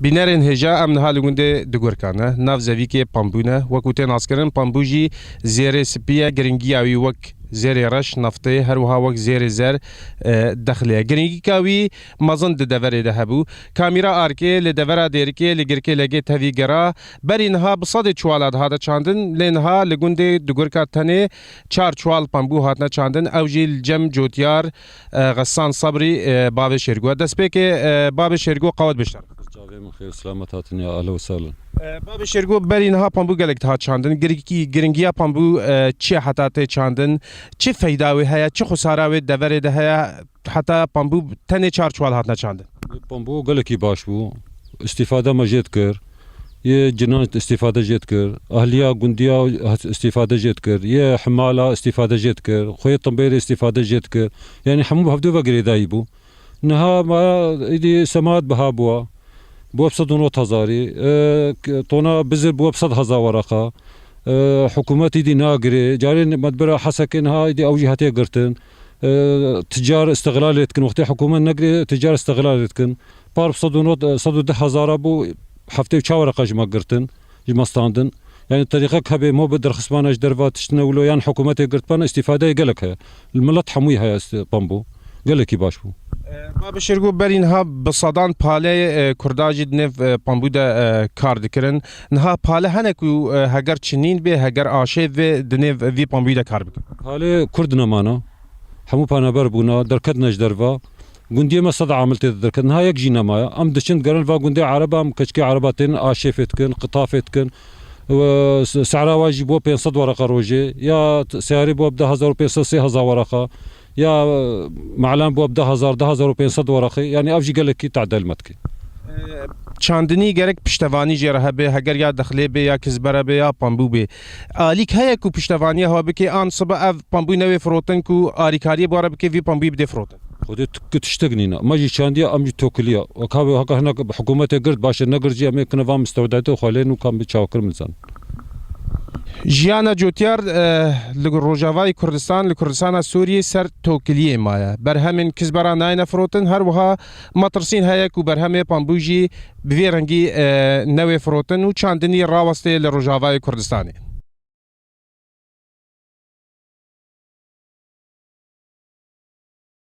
بینرین هجا ام نها لگونده دگورکانه ناف زویکی پامبونه وکوتن اسکرن پامبوجی زیر سپیه گرینگی آوی وک زیر رش نفته هر وها وک زیر زر دخلیه گرینگی کاوی مزن ددوره ده هبو کامیرا آرکه لدوره دیرکه لگرکه لگه تاوی گرا بری نها بصد چوالات هاده چاندن لنها لگونده دگورکا تنه چار چوال پامبو هاتنا چاندن اوجی الجم جوتیار غسان صبری باب شرگو دست که باب شرگو قوت بشتر من خير سلامة هاتني أهلا وسهلا. باب شرگو بری نها پامبو گلک تا چاندن گرینگیا پامبو چی حتا ته چاندن چی فایده هیا چی خساره دوره ده هیا حتا پامبو تنه چار چوال هاتنا چاندن بامبو گلکی باش بو استفاده ما جيت كر يه جنان استفاده جيت كر أهلية جندية استفاده جيت كر يه حمالة استفاده جيت كر خوي طنبيري استفاده جيت كر يعني حمو بهدو بقري دايبو نها ما إدي سماد بهابوا بوابصد ونوت هزاري طونا بزر بوابصد هزا ورقة حكومتي دي ناقري جارين مدبرة حسكن هاي دي أوجهتي قرتن تجار استغلالتكن وقت حكومة نقري تجار استغلالتكن بار بصد ونوت صد ده هزار بو حفتي وشا ورقة جما قرتن جما ستاندن يعني الطريقة كهبي مو بدر خصمان اش درفات تشتنولو يعني حكومتي قرت بان استفادة يقلك هيا الملت حموي هيا بامبو قلكي باش بو باب شرگو برین ها بصدان پاله کرداجی دنف پامبو ده کار دکرن نها پاله هنکو هگر چنین به هگر آشه و دنف وی پامبو ده کار بکن حاله کرد نمانا همو پانابر بونا درکد نج دروا گندی ما صد عملت درکد نها یک جینا ما ام دشند گرن و گندی عربا ام کچکی عرباتین آشه فتکن قطافت کن و سعرها واجب بو 500 ورقه روجي یا سعري بو 10500 3000 ورقه يا معلم بو 10000 ورقه يعني افجي قال لك تعدل متكي چاندنی گرک پشتوانی جره به هگر یا دخلی به یا کزبره به یا پامبو به آلیک هیا کو پشتوانی ها بکی آن صبح اف پامبو نوی فروتن کو آریکاری باره بکی وی پامبو بده فروتن خودت تشتغنينا ما جي شاندي ام توكليا وكاوي هكا هنا حكومتي قرد باش نقرجي ام كنا فام مستودعته خالين وكان بتشاوكر مزان جیانا جوتیار لروجاوای کردستان لکردستان سوریه سر توکلیه مایا برهمن کزبران ناین فروتن هر وها مطرسین هیا کو برهمه پامبوجی بویرنگی نوی فروتن و چاندنی راوسته لروجاوای کردستانی